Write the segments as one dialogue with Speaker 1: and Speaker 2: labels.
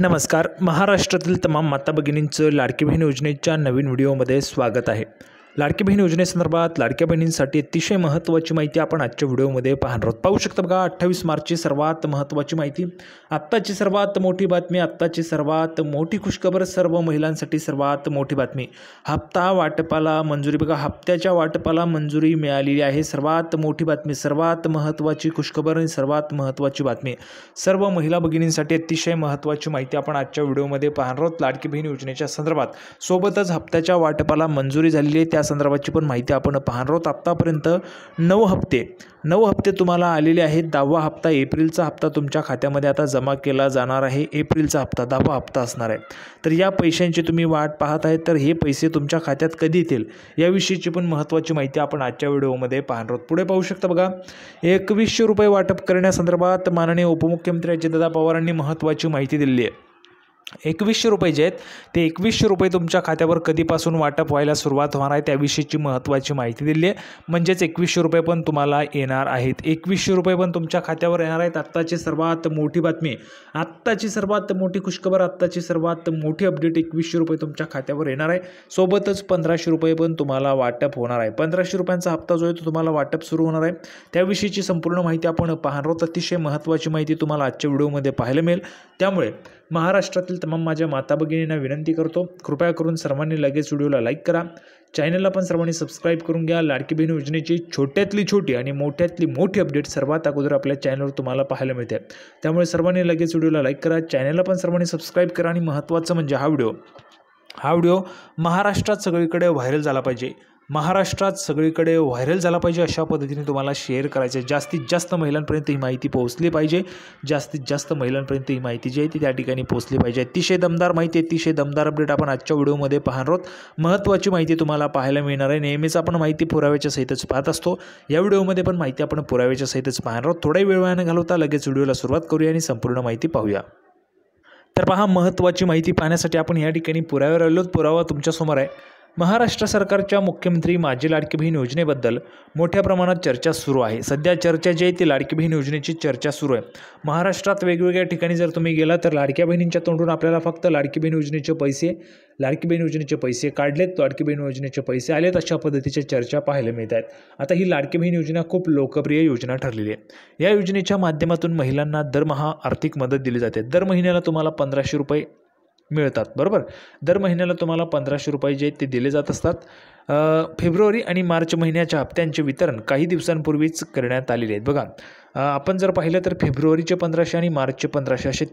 Speaker 1: नमस्कार. महाराष्ट्रातील तमाम माता भगिनींचं लाडकी बहीण योजनेच्या नवीन व्हिडिओमध्ये स्वागत आहे. लाडकी बहीण योजनेसंदर्भात लाडक्या बहिणींसाठी अतिशय महत्त्वाची माहिती आपण आजच्या व्हिडिओमध्ये पाहणार आहोत. पाहू शकता बघा, 28 मार्चची सर्वात महत्त्वाची माहिती, आत्ताची सर्वात मोठी बातमी, आत्ताची सर्वात मोठी खुशखबर, सर्व महिलांसाठी सर्वात मोठी बातमी. हप्ता वाटपाला मंजुरी. बघा, हप्त्याच्या वाटपाला मंजुरी मिळालेली आहे. सर्वात मोठी बातमी, सर्वात महत्त्वाची खुशखबर आणि सर्वात महत्त्वाची बातमी. सर्व महिला भगिनींसाठी अतिशय महत्त्वाची माहिती आपण आजच्या व्हिडिओमध्ये पाहणार आहोत. लाडकी बहीण योजनेच्या संदर्भात सोबतच हप्त्याच्या वाटपाला मंजुरी झालेली आहे, त्या संदर्भाची पण माहिती आपण पाहणार आहोत. आत्तापर्यंत 9 हप्ते तुम्हाला आलेले आहेत. 10वा हप्ता, एप्रिलचा हप्ता तुमच्या खात्यामध्ये आता जमा केला जाणार आहे. एप्रिलचा हप्ता 10वा हप्ता असणार आहे. तर या पैशांची तुम्ही वाट पाहत आहे, तर हे पैसे तुमच्या खात्यात कधी येतील याविषयीची पण महत्त्वाची माहिती आपण आजच्या व्हिडिओमध्ये पाहणार आहोत. पुढे पाहू शकता बघा, 2100 रुपये वाटप करण्यासंदर्भात माननीय उपमुख्यमंत्री अजितदादा पवारांनी महत्त्वाची माहिती दिली आहे. 2100 रुपये जे आहेत ते 2100 रुपये तुमच्या खात्यावर कधीपासून वाटप व्हायला सुरुवात होणार आहे त्याविषयीची महत्त्वाची माहिती दिली आहे. म्हणजेच 2100 रुपये पण तुम्हाला येणार आहेत. 2100 रुपये पण तुमच्या खात्यावर येणार आहेत. आत्ताची सर्वात मोठी बातमी, आत्ताची सर्वात मोठी खुशखबर, आत्ताची सर्वात मोठी अपडेट, 2100 रुपये तुमच्या खात्यावर येणार आहे. सोबतच 1500 रुपये पण तुम्हाला वाटप होणार आहे. 1500 रुपयांचा हप्ता जो आहे तो तुम्हाला वाटप सुरू होणार आहे. त्याविषयीची संपूर्ण माहिती आपण पाहणार आहोत. अतिशय महत्त्वाची माहिती तुम्हाला आजच्या व्हिडिओमध्ये पाहायला मिळेल. त्यामुळे महाराष्ट्रातील तमाम माझ्या माता भगिनींना विनंती करतो, कृपया करून सर्वांनी लगेच व्हिडिओला लाईक करा. चॅनलला पण सर्वांनी सबस्क्राईब करून घ्या. लाडकी बहीण योजनेची छोट्यातली छोटी आणि मोठ्यातली मोठी अपडेट सर्वात अगोदर आपल्या चॅनलवर तुम्हाला पाहायला मिळते. त्यामुळे सर्वांनी लगेच व्हिडिओला लाईक करा, चॅनलला पण सर्वांनी सबस्क्राईब करा. आणि महत्त्वाचं म्हणजे हा व्हिडिओ महाराष्ट्रात सगळीकडे व्हायरल झाला पाहिजे. महाराष्ट्रात सगळीकडे व्हायरल झाला पाहिजे अशा पद्धतीने तुम्हाला शेअर करायचं आहे. जास्तीत जास्त महिलांपर्यंत ही माहिती पोहोचली पाहिजे. जास्तीत जास्त महिलांपर्यंत ही माहिती जी आहे ती त्या ठिकाणी पोहोचली पाहिजे. अतिशय दमदार माहिती, अतिशय दमदार अपडेट आपण आजच्या व्हिडिओमध्ये पाहणार आहोत. महत्त्वाची माहिती तुम्हाला पाहायला मिळणार आहे. नेहमीच आपण माहिती पुराव्याच्या सहितच पाहत असतो. या व्हिडिओमध्ये पण माहिती आपण पुराव्याच्या सहितच पाहणार आहोत. थोडा वेळ वाया न घालवता लगेच व्हिडिओला सुरुवात करूया आणि संपूर्ण माहिती पाहूया. तर पहा, महत्त्वाची माहिती पाहण्यासाठी आपण या ठिकाणी पुराव्यावर आलो. पुरावा तुमच्यासमोर आहे. महाराष्ट्र सरकारच्या मुख्यमंत्री माझी लाडकी बहीण योजनेबद्दल मोठ्या प्रमाणात चर्चा सुरू आहे. सध्या चर्चा जी आहे ती लाडकी बहीण योजनेची चर्चा सुरू आहे. महाराष्ट्रात वेगवेगळ्या ठिकाणी जर तुम्ही गेला तर लाडक्या बहिणींच्या तोंडून आपल्याला फक्त लाडकी बहीण योजनेचे पैसे काढलेत, लाडकी बहीण योजनेचे पैसे आलेत, अशा पद्धतीच्या चर्चा पाहायला मिळत आहेत. आता ही लाडकी बहीण योजना खूप लोकप्रिय योजना ठरलेली आहे. या योजनेच्या माध्यमातून महिलांना दरमहा आर्थिक मदत दिली जाते. दर महिन्याला तुम्हाला 1500 रुपये मिळतात. बरोबर, दर महिन्याला तुम्हाला 1500 रुपये जे ते दिले जात असतात. फेब्रुवारी आणि मार्च महिन्याच्या हप्त्यांचे वितरण काही दिवसांपूर्वीच करण्यात आलेले आहेत. बघा, आपण जर पाहिलं तर फेब्रुवारीचे 1500 आणि मार्चचे 1500 असे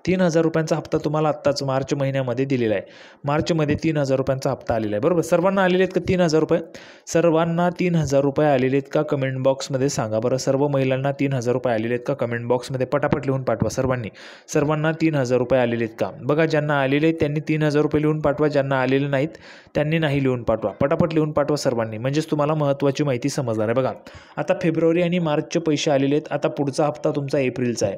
Speaker 1: 3000 रुपयांचा हप्ता तुम्हाला आत्ताच मार्च महिन्यामध्ये दिलेला आहे. मार्चमध्ये 3000 रुपयांचा हप्ता आलेला आहे. बरोबर, सर्वांना आलेले आहेत का 3000 रुपये? सर्वांना 3000 रुपये आलेले आहेत का? कमेंट बॉक्समध्ये सांगा बरं. सर्व महिलांना 3000 रुपये आलेले आहेत का? कमेंट बॉक्समध्ये पटापट लिहून पाठवा. सर्वांना 3000 रुपये आलेले आहेत का? बघा, ज्यांना आलेले आहेत त्यांनी 3000 रुपये लिहून पाठवा. ज्यांना आलेले नाहीत त्यांनी नाही लिहून पाठवा. पटापट लिहून पाठवा सर्वांनी, म्हणजेच तुम्हाला महत्त्वाची माहिती समजणार आहे. बघा, आता फेब्रुवारी आणि मार्चचे पैसे आलेले आहेत. आता पुढचा हप्ता तुमचा एप्रिलचा आहे.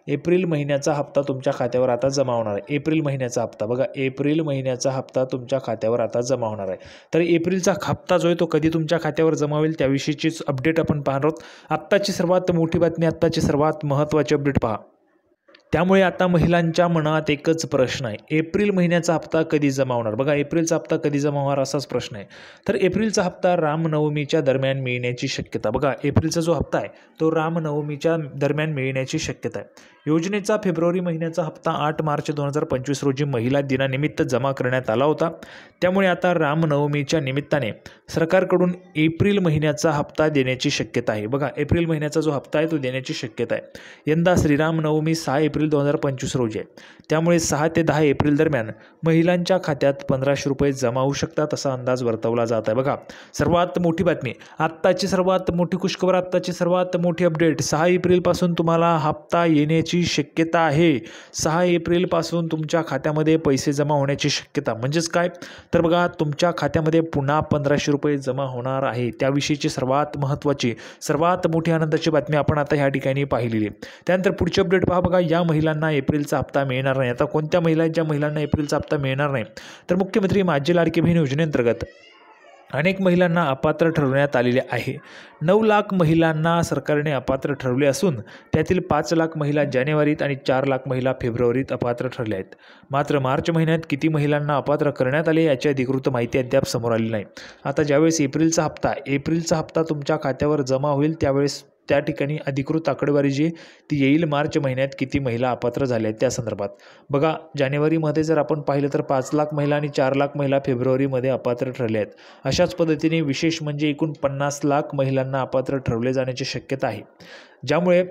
Speaker 1: एप्रिल महिन्याचा हप्ता तुमच्या खात्यावर आता जमा होणार आहे. एप्रिल महिन्याचा हप्ता, बघा, एप्रिल महिन्याचा हप्ता तुमच्या खात्यावर आता जमा होणार आहे. तर एप्रिलचा हप्ता जो आहे तो कधी तुमच्या खात्यावर जमा होईल त्याविषयीचीच अपडेट आपण पाहणार आहोत. आत्ताची सर्वात मोठी बातमी, आत्ताची सर्वात महत्त्वाची अपडेट पहा. त्यामुळे आता महिलांच्या मनात एकच प्रश्न आहे, एप्रिल महिन्याचा हप्ता कधी जमा होणार? बघा, एप्रिलचा हप्ता कधी जमा होणार असाच प्रश्न आहे. तर एप्रिलचा हप्ता रामनवमीच्या दरम्यान मिळण्याची शक्यता. बघा, एप्रिलचा जो हप्ता आहे तो रामनवमीच्या दरम्यान मिळण्याची शक्यता आहे. योजनेचा फेब्रुवारी महिन्याचा हप्ता 8 मार्च 2025 रोजी महिला दिनानिमित्त जमा करण्यात आला होता. त्यामुळे आता रामनवमीच्या निमित्ताने सरकारकडून एप्रिल महिन्याचा हप्ता देण्याची शक्यता आहे. बघा, एप्रिल महिन्याचा जो हप्ता आहे तो देण्याची शक्यता आहे. यंदा श्रीरामनवमी 6 एप्रिल 2025 रोजी आहे. त्यामुळे 6 ते 10 एप्रिल दरम्यान महिलांच्या खात्यात 1500 रुपये जमा होऊ शकतात असा अंदाज वर्तवला जात आहे. बघा, सर्वात मोठी बातमी, आत्ताची सर्वात मोठी खुशखबर, आत्ताची सर्वात मोठी अपडेट, 6 एप्रिलपासून तुम्हाला हप्ता येण्याची शक्यता आहे. 6 एप्रिलपासून तुमच्या खात्यामध्ये पैसे जमा होण्याची शक्यता. म्हणजेच काय, तर बघा, तुमच्या खात्यामध्ये पुन्हा 1500 रुपये जमा होणार आहे. त्याविषयीची सर्वात महत्त्वाची, सर्वात मोठी आनंदाची बातमी आपण आता ह्या ठिकाणी पाहिलेली आहे. त्यानंतर पुढची अपडेट पहा. बघा, या महिलांना एप्रिलचा हप्ता मिळणार नाही. आता कोणत्या महिला, ज्या महिलांना एप्रिलचा हप्ता मिळणार नाही, तर मुख्यमंत्री माझी लाडकी बहीण योजनेअंतर्गत अनेक महिलांना अपात्र ठरवण्यात आलेले आहे. 9 लाख महिलांना सरकारने अपात्र ठरवले असून त्यातील 5 लाख महिला जानेवारीत आणि 4 लाख महिला फेब्रुवारीत अपात्र ठरल्या आहेत. मात्र मार्च महिन्यात किती महिलांना अपात्र करण्यात आले याची अधिकृत माहिती अद्याप समोर आली नाही. आता ज्यावेळेस एप्रिलचा हप्ता तुमच्या खात्यावर जमा होईल त्यावेळेस त्या ठिकाणी अधिकृत आकडेवारी जी ती येईल मार्च महिन्यात किती महिला अपात्र झाल्या आहेत त्या संदर्भात. बघा, जानेवारीमध्ये जर आपण पाहिलं तर 5 लाख महिला आणि 4 लाख महिला फेब्रुवारीमध्ये अपात्र ठरल्या आहेत. अशाच पद्धतीने विशेष म्हणजे एकूण 50 लाख महिलांना अपात्र ठरवले जाण्याची शक्यता आहे. ज्यामुळे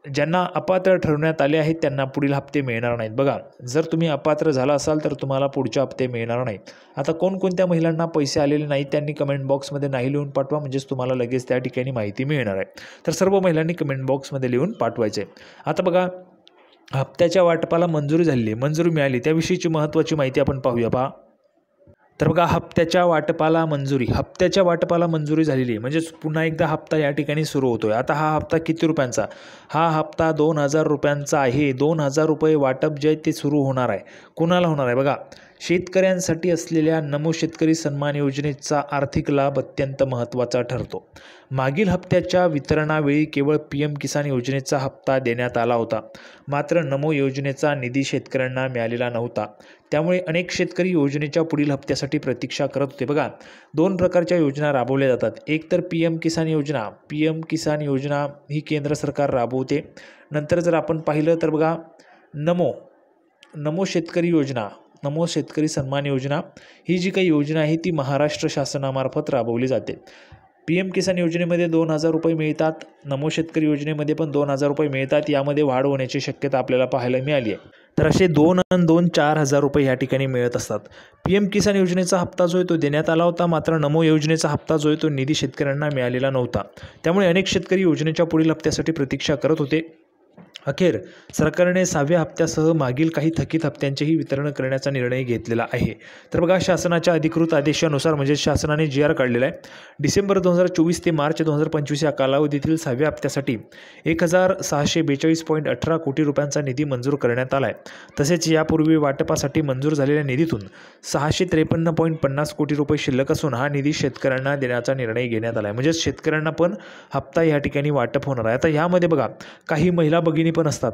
Speaker 1: ज्यांना अपात्र ठरवण्यात आले आहेत त्यांना पुढील हप्ते मिळणार नाहीत. बघा, जर तुम्ही अपात्र झाला असाल तर तुम्हाला पुढचे हप्ते मिळणार नाहीत. आता कोणकोणत्या महिलांना पैसे आलेले नाहीत त्यांनी कमेंट बॉक्समध्ये नाही लिहून पाठवा, म्हणजेच तुम्हाला लगेच त्या ठिकाणी माहिती मिळणार आहे. तर सर्व महिलांनी कमेंट बॉक्समध्ये लिहून पाठवायचे. आता बघा, हप्त्याच्या वाटपाला मंजुरी मिळाली त्याविषयीची महत्त्वाची माहिती आपण पाहूया. पहा, तर बघा, हप्त्याच्या वाटपाला मंजुरी झालेली आहे, म्हणजेच पुन्हा एकदा हप्ता या ठिकाणी सुरू होतोय. आता हा हप्ता किती रुपयांचा? हा हप्ता 2000 रुपयांचा आहे. 2000 रुपये वाटप जे आहे ते सुरू होणार आहे. कोणाला होणार आहे? बघा, शेतकऱ्यांसाठी असलेल्या नमो शेतकरी सन्मान योजनेचा आर्थिक लाभ अत्यंत महत्त्वाचा ठरतो. मागील हप्त्याच्या वितरणावेळी केवळ PM किसान योजनेचा हप्ता देण्यात आला होता. मात्र नमो योजनेचा निधी शेतकऱ्यांना मिळालेला नव्हता. त्यामुळे अनेक शेतकरी योजनेच्या पुढील हप्त्यासाठी प्रतीक्षा करत होते. बघा, 2 प्रकारच्या योजना राबवल्या जातात. एक तर PM किसान योजना ही केंद्र सरकार राबवते. नंतर जर आपण पाहिलं तर बघा, नमो शेतकरी सन्मान योजना ही जी काही योजना आहे ती महाराष्ट्र शासनामार्फत राबवली जाते. PM किसान योजनेमध्ये 2000 रुपये मिळतात. नमो शेतकरी योजनेमध्ये पण 2000 रुपये मिळतात. यामध्ये वाढ होण्याची शक्यता आपल्याला पाहायला मिळाली आहे. तर असे 2 आणि 2 4,000 रुपये या ठिकाणी मिळत असतात. PM किसान योजनेचा हप्ता जो आहे तो देण्यात आला होता. मात्र नमो योजनेचा हप्ता जो आहे तो निधी शेतकऱ्यांना मिळालेला नव्हता. त्यामुळे अनेक शेतकरी योजनेच्या पुढील हप्त्यासाठी प्रतीक्षा करत होते. अखेर सरकारने 6व्या हप्त्यासह मागील काही थकीत हप्त्यांचेही वितरण करण्याचा निर्णय घेतलेला आहे. तर बघा, शासनाच्या अधिकृत आदेशानुसार म्हणजे शासनाने GR काढलेला आहे. डिसेंबर 2024 ते मार्च 2025 या कालावधीतील 6व्या हप्त्यासाठी 1642.18 कोटी रुपयांचा निधी मंजूर करण्यात आला आहे. तसेच यापूर्वी वाटपासाठी मंजूर झालेल्या निधीतून 653.50 कोटी रुपये शिल्लक असून हा निधी शेतकऱ्यांना देण्याचा निर्णय घेण्यात आला आहे. म्हणजेच शेतकऱ्यांना पण हप्ता या ठिकाणी वाटप होणार आहे. आता यामध्ये बघा, काही महिला भगिनी पण असतात.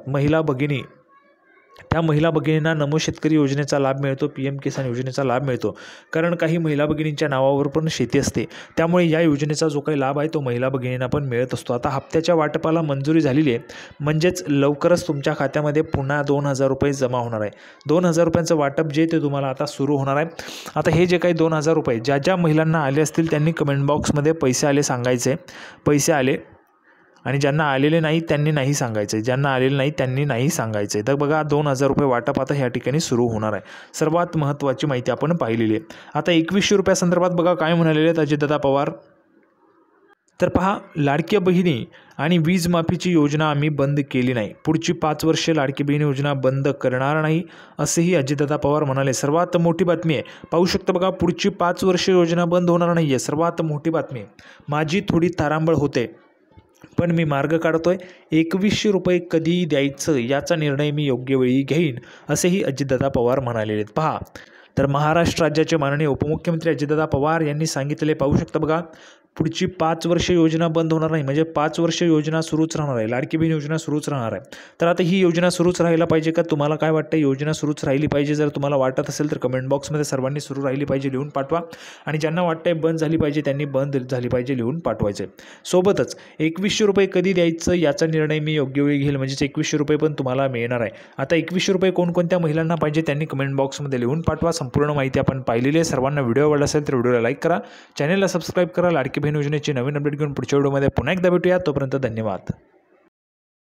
Speaker 1: त्या महिला भगिनींना नमो शेतकरी योजनेचा लाभ मिळतो, PM किसान योजनेचा लाभ मिळतो. कारण काही महिला भगिनींच्या नावावर पण शेती असते. त्यामुळे या योजनेचा जो काही लाभ आहे तो महिला भगिनींना पण मिळत असतो. आता हप्त्याच्या वाटपाला मंजुरी झालेली आहे, म्हणजेच लवकरच तुमच्या खात्यामध्ये पुन्हा 2000 रुपये जमा होणार आहे. 2000 रुपयांचं वाटप जे ते तुम्हाला आता सुरू होणार आहे. आता हे जे काही 2000 रुपये ज्या महिलांना आले असतील त्यांनी कमेंट बॉक्समध्ये पैसे आले सांगायचे, पैसे आले, आणि ज्यांना आलेले नाही त्यांनी नाही सांगायचे, ज्यांना आलेले नाही त्यांनी नाही सांगायचे. तर बघा, 2000 रुपये वाटप आता ह्या ठिकाणी सुरू होणार आहे. सर्वात महत्त्वाची माहिती आपण पाहिलेली आहे. आता 2100 रुपयासंदर्भात बघा काय म्हणालेले आहेत अजितदादा पवार. तर पहा, लाडक्या बहिणी आणि वीज माफीची योजना आम्ही बंद केली नाही. पुढची 5 वर्षे लाडकी बहीण योजना बंद करणार नाही असेही अजितदादा पवार म्हणाले. सर्वात मोठी बातमी आहे, पाहू शकता बघा, पुढची 5 वर्षे योजना बंद होणार नाही आहे. सर्वात मोठी बातमी आहे. माझी थोडी तारांबळ होते पण मी मार्ग काढतोय. 2100 रुपये कधी द्यायचं याचा निर्णय मी योग्य वेळी घेईन असेही अजितदादा पवार म्हणालेले आहेत. पहा, तर महाराष्ट्र राज्याचे माननीय उपमुख्यमंत्री अजितदादा पवार यांनी सांगितलेले पाहू शकता बघा, पुढची 5 वर्ष योजना बंद होणार नाही, म्हणजे 5 वर्ष योजना सुरूच राहणार आहे. लाडकी बहीण योजना सुरूच राहणार आहे. तर आता ही योजना सुरूच राहायला पाहिजे का? तुम्हाला काय वाटतं? योजना सुरूच राहिली पाहिजे. जर तुम्हाला वाटत असेल तर कमेंट बॉक्समध्ये सर्वांनी सुरू राहिली पाहिजे लिहून पाठवा, आणि ज्यांना वाटतंय बंद झाली पाहिजे त्यांनी बंद झाली पाहिजे लिहून पाठवायचे. सोबतच 2100 रुपये कधी द्यायचं याचा निर्णय मी योग्य वेळी घेईल, म्हणजेच 2100 रुपये पण तुम्हाला मिळणार आहे. आता 2100 रुपये कोणकोणत्या महिलांना पाहिजे त्यांनी कमेंट बॉक्समध्ये लिहून पाठवा. संपूर्ण माहिती आपण पाहिलेली आहे. सर्वांना व्हिडिओ आवडला असेल तर व्हिडिओला लाईक करा, चॅनलला सबस्क्राईब करा. लाडकी बहीण योजनेची नवीन अपडेट घेऊन पुढच्या व्हिडिओमध्ये पुन्हा एकदा भेटूया. तोपर्यंत धन्यवाद.